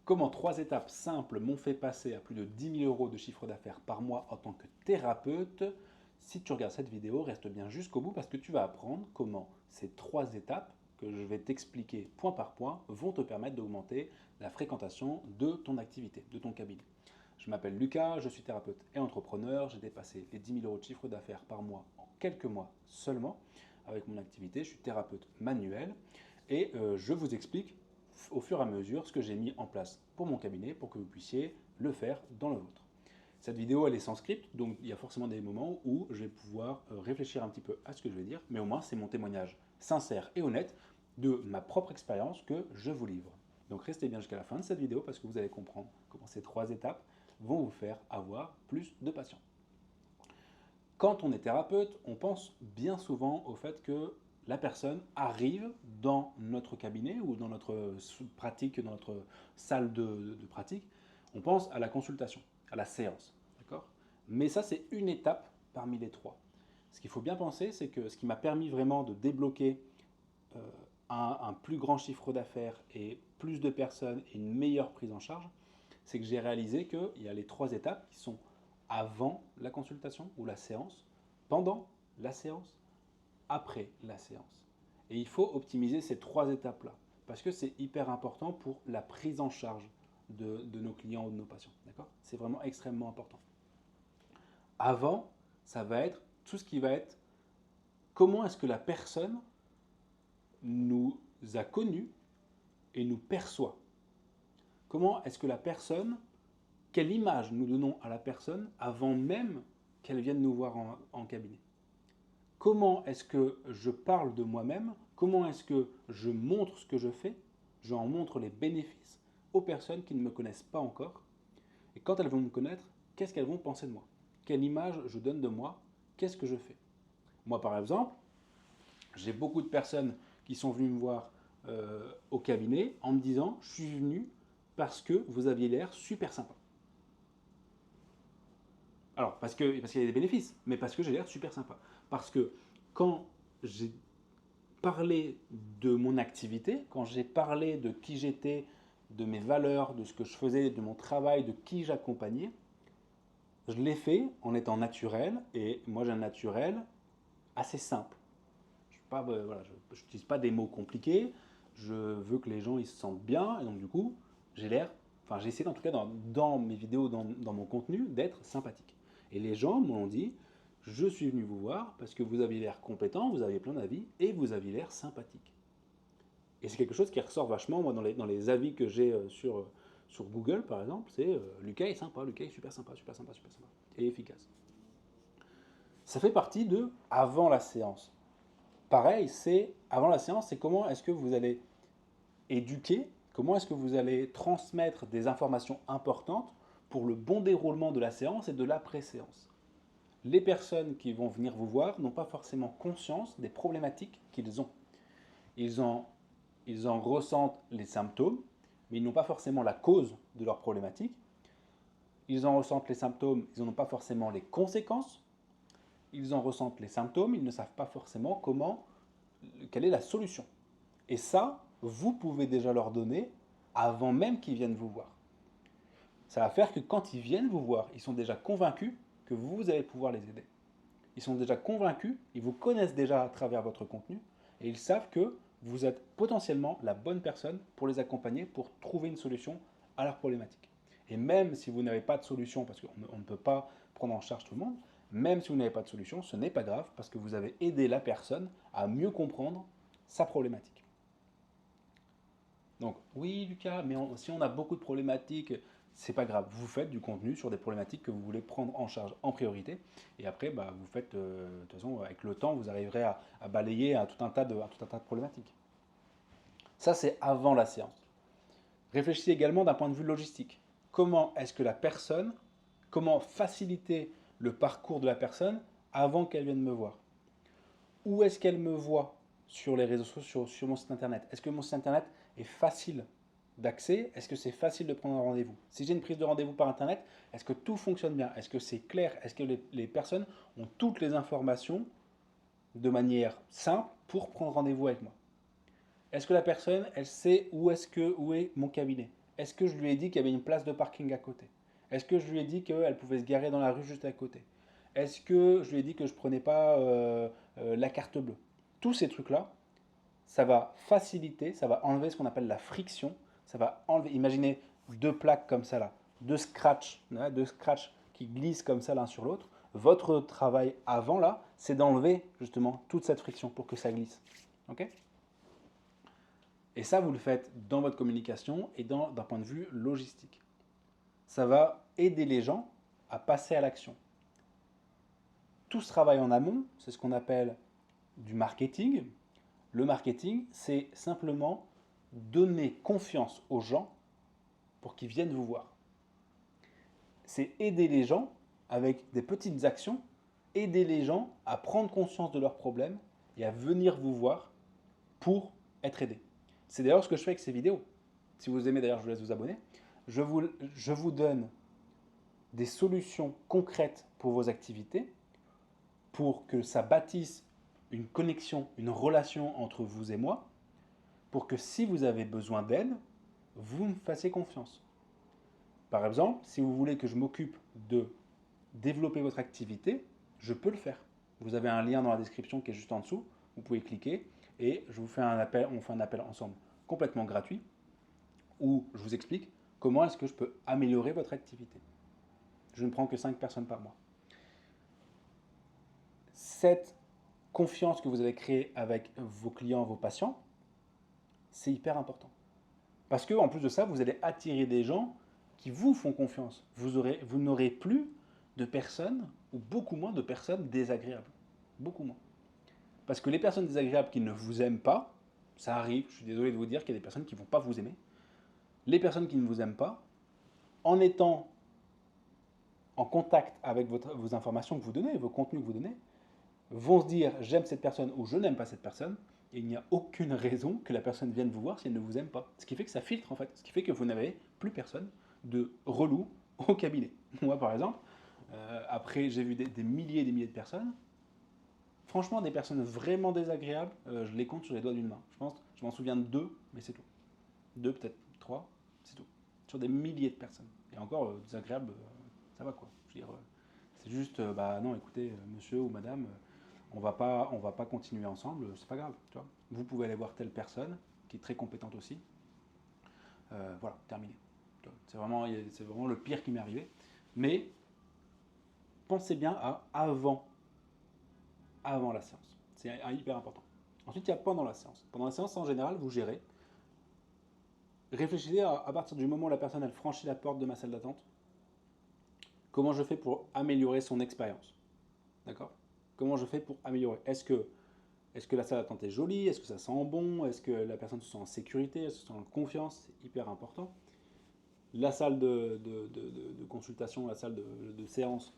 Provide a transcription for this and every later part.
Comment 3 étapes simples m'ont fait passer à plus de 10 000 euros de chiffre d'affaires par mois en tant que thérapeute? Si tu regardes cette vidéo, reste bien jusqu'au bout parce que tu vas apprendre comment ces 3 étapes que je vais t'expliquer point par point vont te permettre d'augmenter la fréquentation de ton activité, de ton cabinet. Je m'appelle Lucas, je suis thérapeute et entrepreneur. J'ai dépassé les 10 000 euros de chiffre d'affaires par mois en quelques mois seulement avec mon activité. Je suis thérapeute manuel et je vous explique au fur et à mesure ce que j'ai mis en place pour mon cabinet pour que vous puissiez le faire dans le vôtre. Cette vidéo, elle est sans script, donc il y a forcément des moments où je vais pouvoir réfléchir un petit peu à ce que je vais dire, mais au moins c'est mon témoignage sincère et honnête de ma propre expérience que je vous livre. Donc restez bien jusqu'à la fin de cette vidéo parce que vous allez comprendre comment ces 3 étapes vont vous faire avoir plus de patients. Quand on est thérapeute, on pense bien souvent au fait que la personne arrive dans notre cabinet ou dans notre pratique, dans notre salle de pratique. On pense à la consultation, à la séance. D'accord? Mais ça, c'est une étape parmi les 3. Ce qu'il faut bien penser, c'est que ce qui m'a permis vraiment de débloquer euh, un plus grand chiffre d'affaires et plus de personnes et une meilleure prise en charge, c'est que j'ai réalisé qu'il y a les 3 étapes qui sont avant la consultation ou la séance, pendant la séance, après la séance. Et il faut optimiser ces 3 étapes-là, parce que c'est hyper important pour la prise en charge de nos clients ou de nos patients. D'accord? C'est vraiment extrêmement important. Avant, ça va être tout ce qui va être comment est-ce que la personne nous a connus et nous perçoit. Comment est-ce que la personne, quelle image nous donnons à la personne avant même qu'elle vienne nous voir en cabinet. Comment est-ce que je parle de moi-même? Comment est-ce que je montre ce que je fais? J'en montre les bénéfices aux personnes qui ne me connaissent pas encore. Et quand elles vont me connaître, qu'est-ce qu'elles vont penser de moi? Quelle image je donne de moi? Qu'est-ce que je fais? Moi, par exemple, j'ai beaucoup de personnes qui sont venues me voir au cabinet en me disant je suis venu parce que vous aviez l'air super sympa. Alors, parce qu'il y a des bénéfices, mais parce que j'ai l'air super sympa. Parce que quand j'ai parlé de mon activité, quand j'ai parlé de qui j'étais, de mes valeurs, de ce que je faisais, de mon travail, de qui j'accompagnais, je l'ai fait en étant naturel, et moi j'ai un naturel assez simple. Je n'utilise pas des mots compliqués, je veux que les gens ils se sentent bien, et donc du coup, j'essaie en tout cas dans mes vidéos, dans mon contenu, d'être sympathique. Et les gens m'ont dit, je suis venu vous voir parce que vous aviez l'air compétent, vous aviez plein d'avis, et vous aviez l'air sympathique. Et c'est quelque chose qui ressort vachement, moi, dans les avis que j'ai sur Google, par exemple, c'est Lucas est sympa, Lucas est super sympa, super sympa, super sympa, et efficace. Ça fait partie de avant la séance. Pareil, c'est avant la séance, c'est comment est-ce que vous allez éduquer, comment est-ce que vous allez transmettre des informations importantes pour le bon déroulement de la séance et de l'après-séance. Les personnes qui vont venir vous voir n'ont pas forcément conscience des problématiques qu'ils ont. Ils en, ils en ressentent les symptômes, mais ils n'ont pas forcément la cause de leurs problématiques. Ils en ressentent les symptômes, ils n'en ont pas forcément les conséquences. Ils en ressentent les symptômes, ils ne savent pas forcément quelle est la solution. Et ça, vous pouvez déjà leur donner avant même qu'ils viennent vous voir. Ça va faire que quand ils viennent vous voir, ils sont déjà convaincus que vous allez pouvoir les aider. Ils sont déjà convaincus, ils vous connaissent déjà à travers votre contenu et ils savent que vous êtes potentiellement la bonne personne pour les accompagner, pour trouver une solution à leur problématique. Et même si vous n'avez pas de solution, parce qu'on ne peut pas prendre en charge tout le monde, même si vous n'avez pas de solution, ce n'est pas grave parce que vous avez aidé la personne à mieux comprendre sa problématique. Donc, oui, Lucas, mais si on a beaucoup de problématiques, c'est pas grave. Vous faites du contenu sur des problématiques que vous voulez prendre en charge en priorité. Et après, vous faites, de toute façon, avec le temps, vous arriverez à balayer tout un tas de problématiques. Ça, c'est avant la séance. Réfléchissez également d'un point de vue logistique. Comment est-ce que la personne, comment faciliter le parcours de la personne avant qu'elle vienne me voir? Où est-ce qu'elle me voit sur les réseaux sociaux, sur mon site internet? Est-ce que mon site internet est facile d'accès? Est-ce que c'est facile de prendre un rendez-vous? Si j'ai une prise de rendez-vous par internet, est-ce que tout fonctionne bien? Est-ce que c'est clair? Est-ce que les personnes ont toutes les informations de manière simple pour prendre rendez-vous avec moi? Est-ce que la personne, elle sait où est mon cabinet? Est-ce que je lui ai dit qu'il y avait une place de parking à côté? Est-ce que je lui ai dit qu'elle pouvait se garer dans la rue juste à côté? Est-ce que je lui ai dit que je ne prenais pas la carte bleue? Tous ces trucs-là, ça va faciliter, ça va enlever ce qu'on appelle la friction. Ça va enlever, imaginez deux plaques comme ça là, deux scratchs qui glissent comme ça l'un sur l'autre. Votre travail avant là, c'est d'enlever justement toute cette friction pour que ça glisse. Ok? Et ça, vous le faites dans votre communication et d'un point de vue logistique. Ça va aider les gens à passer à l'action. Tout ce travail en amont, c'est ce qu'on appelle du marketing. Le marketing, c'est simplement donner confiance aux gens pour qu'ils viennent vous voir. C'est aider les gens avec des petites actions, aider les gens à prendre conscience de leurs problèmes et à venir vous voir pour être aidés. C'est d'ailleurs ce que je fais avec ces vidéos. Si vous aimez d'ailleurs, je vous laisse vous abonner. Je vous donne des solutions concrètes pour vos activités, pour que ça bâtisse une connexion, une relation entre vous et moi, pour que si vous avez besoin d'aide, vous me fassiez confiance. Par exemple, si vous voulez que je m'occupe de développer votre activité, je peux le faire. Vous avez un lien dans la description qui est juste en dessous. Vous pouvez cliquer et je vous fais un appel, on fait un appel ensemble complètement gratuit où je vous explique comment est-ce que je peux améliorer votre activité. Je ne prends que 5 personnes par mois. Cette confiance que vous avez créée avec vos clients, vos patients, c'est hyper important. Parce que en plus de ça, vous allez attirer des gens qui vous font confiance. Vous n'aurez plus de personnes, ou beaucoup moins de personnes désagréables. Beaucoup moins. Parce que les personnes désagréables qui ne vous aiment pas, ça arrive, je suis désolé de vous dire qu'il y a des personnes qui ne vont pas vous aimer. Les personnes qui ne vous aiment pas, en étant en contact avec vos informations que vous donnez, vos contenus que vous donnez, vont se dire j'aime cette personne ou je n'aime pas cette personne, et il n'y a aucune raison que la personne vienne vous voir si elle ne vous aime pas. Ce qui fait que ça filtre en fait, ce qui fait que vous n'avez plus personne de relou au cabinet. Moi par exemple, après j'ai vu des milliers et des milliers de personnes, franchement des personnes vraiment désagréables, je les compte sur les doigts d'une main. Je m'en souviens de deux, mais c'est tout. Deux, peut-être trois, c'est tout. Sur des milliers de personnes. Et encore, désagréable, ça va quoi. Je veux dire, c'est juste, bah non, écoutez, monsieur ou madame, on va pas continuer ensemble, c'est pas grave. Tu vois. Vous pouvez aller voir telle personne, qui est très compétente aussi. Voilà, terminé. C'est vraiment le pire qui m'est arrivé. Mais pensez bien à avant la séance. C'est hyper important. Ensuite, il y a pendant la séance. Pendant la séance, en général, vous gérez. Réfléchissez à partir du moment où la personne elle franchit la porte de ma salle d'attente, comment je fais pour améliorer son expérience. D'accord? Comment je fais pour améliorer? Est-ce que la salle d'attente est jolie? Est-ce que ça sent bon? Est-ce que la personne se sent en sécurité? Est-ce se sent en confiance? C'est hyper important. La salle de consultation, la salle de séance,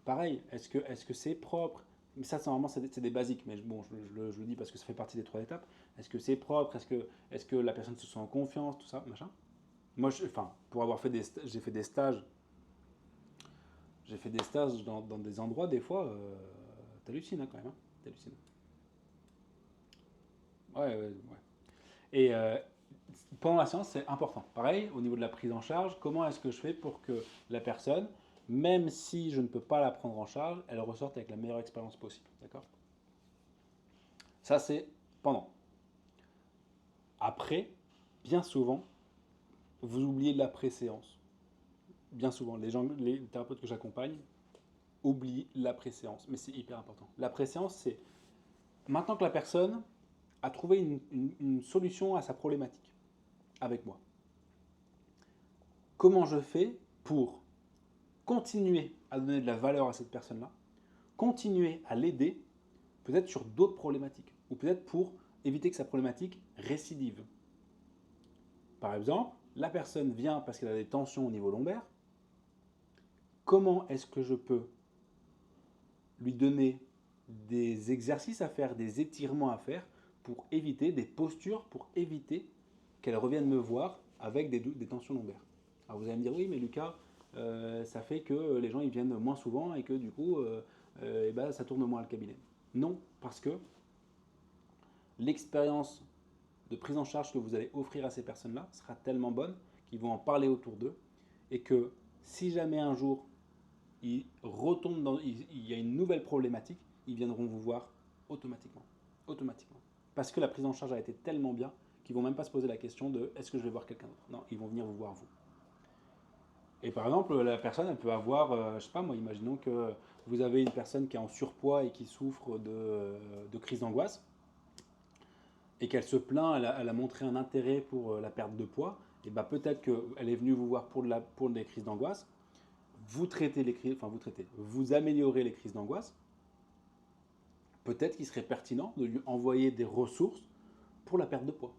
pareil. Est-ce que c'est propre? Mais ça, normalement, c'est des basiques. Mais bon, je le dis parce que ça fait partie des 3 étapes. Est-ce que c'est propre? Est-ce que la personne se sent en confiance? Tout ça, machin. Moi, pour avoir fait j'ai fait des stages. J'ai fait des stages dans des endroits, des fois, t'hallucines hein, quand même. Hein, t'hallucines. Ouais, ouais, ouais. Et pendant la séance, c'est important. Pareil, au niveau de la prise en charge, comment est-ce que je fais pour que la personne, même si je ne peux pas la prendre en charge, elle ressorte avec la meilleure expérience possible. D'accord? Ça, c'est pendant. Après, bien souvent, vous oubliez de la pré-séance. Bien souvent, les thérapeutes que j'accompagne oublient la pré-séance. Mais c'est hyper important. La pré-séance, c'est maintenant que la personne a trouvé une solution à sa problématique avec moi. Comment je fais pour continuer à donner de la valeur à cette personne-là, continuer à l'aider, peut-être sur d'autres problématiques, ou peut-être pour éviter que sa problématique récidive. Par exemple, la personne vient parce qu'elle a des tensions au niveau lombaire. Comment est-ce que je peux lui donner des exercices à faire, des étirements à faire pour éviter des postures, pour éviter qu'elle revienne me voir avec des tensions lombaires. Alors vous allez me dire, oui, mais Lucas, ça fait que les gens ils viennent moins souvent et que du coup, et ben, ça tourne moins le cabinet. Non, parce que l'expérience de prise en charge que vous allez offrir à ces personnes-là sera tellement bonne ils vont en parler autour d'eux, et que si jamais un jour ils retombent il y a une nouvelle problématique, ils viendront vous voir automatiquement. Automatiquement. Parce que la prise en charge a été tellement bien qu'ils ne vont même pas se poser la question de est-ce que je vais voir quelqu'un d'autre. Non, ils vont venir vous voir vous. Et par exemple, la personne, elle peut avoir, je ne sais pas moi, imaginons que vous avez une personne qui est en surpoids et qui souffre de crise d'angoisse, et qu'elle se plaint, elle a montré un intérêt pour la perte de poids, et bah peut-être qu'elle est venue vous voir pour des crises d'angoisse, vous traitez les crises, enfin vous améliorez les crises d'angoisse, peut-être qu'il serait pertinent de lui envoyer des ressources pour la perte de poids.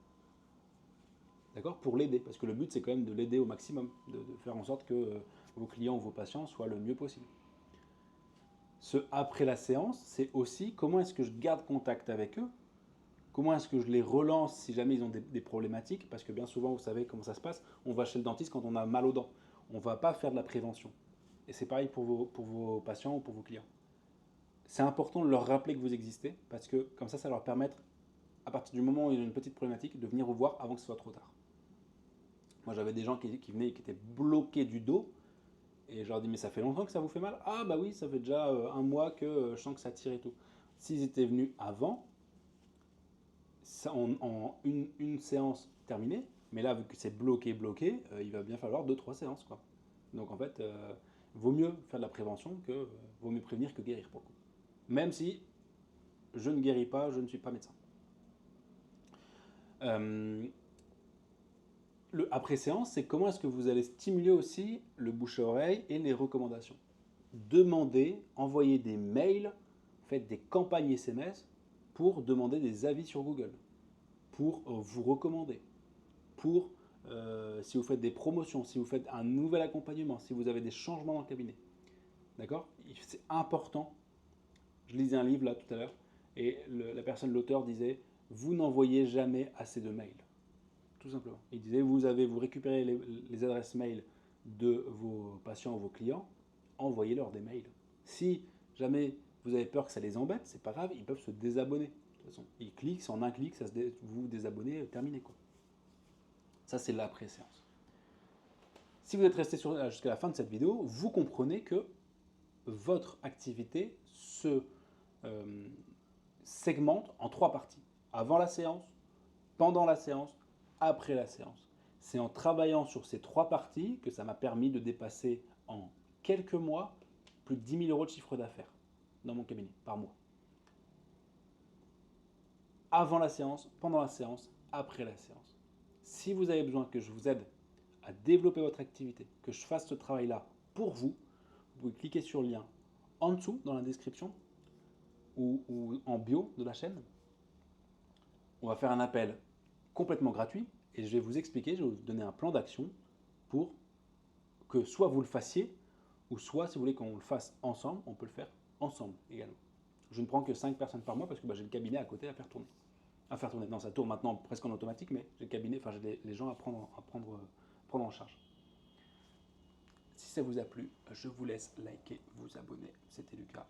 D'accord? Pour l'aider, parce que le but c'est quand même de l'aider au maximum, de faire en sorte que vos clients ou vos patients soient le mieux possible. Ce après la séance, c'est aussi comment est-ce que je garde contact avec eux, comment est-ce que je les relance si jamais ils ont des problématiques, parce que bien souvent, vous savez comment ça se passe, on va chez le dentiste quand on a mal aux dents, on ne va pas faire de la prévention. Et c'est pareil pour vos patients ou pour vos clients. C'est important de leur rappeler que vous existez, parce que comme ça leur permet, à partir du moment où ils ont une petite problématique, de venir vous voir avant que ce soit trop tard. Moi, j'avais des gens qui venaient et qui étaient bloqués du dos, et je leur dis, mais ça fait longtemps que ça vous fait mal? Ah bah oui, ça fait déjà un mois que je sens que ça tire et tout. S'ils étaient venus avant, en une séance terminée, mais là, vu que c'est bloqué, il va bien falloir 2-3 séances, quoi. Donc en fait, vaut mieux faire de la prévention vaut mieux prévenir que guérir pour le coup. Même si je ne guéris pas, je ne suis pas médecin. Le après-séance, c'est comment est-ce que vous allez stimuler aussi le bouche-à-oreille et les recommandations. Demandez, envoyez des mails, faites des campagnes SMS pour demander des avis sur Google, pour vous recommander, pour si vous faites des promotions, si vous faites un nouvel accompagnement, si vous avez des changements dans le cabinet. D'accord? C'est important. Je lisais un livre là tout à l'heure et la personne, l'auteur disait, vous n'envoyez jamais assez de mails. Tout simplement. Il disait, vous récupérez les adresses mail de vos patients ou vos clients, envoyez-leur des mails. Si jamais vous avez peur que ça les embête, c'est pas grave, ils peuvent se désabonner. De toute façon, ils cliquent, en un clic, vous désabonnez, terminé quoi. Ça, c'est l'après-séance. Si vous êtes resté jusqu'à la fin de cette vidéo, vous comprenez que votre activité se segmente en 3 parties. Avant la séance, pendant la séance, après la séance. C'est en travaillant sur ces 3 parties que ça m'a permis de dépasser en quelques mois plus de 10 000 euros de chiffre d'affaires dans mon cabinet par mois. Avant la séance, pendant la séance, après la séance. Si vous avez besoin que je vous aide à développer votre activité, que je fasse ce travail-là pour vous, vous pouvez cliquer sur le lien en dessous dans la description ou en bio de la chaîne. On va faire un appel complètement gratuit et je vais vous expliquer, je vais vous donner un plan d'action pour que soit vous le fassiez ou soit si vous voulez qu'on le fasse ensemble, on peut le faire ensemble également. Je ne prends que 5 personnes par mois parce que j'ai le cabinet à côté à faire tourner. Non, ça tourne maintenant presque en automatique, mais j'ai le cabinet, enfin j'ai les gens à prendre en charge. Si ça vous a plu, je vous laisse liker, vous abonner. C'était Lucas.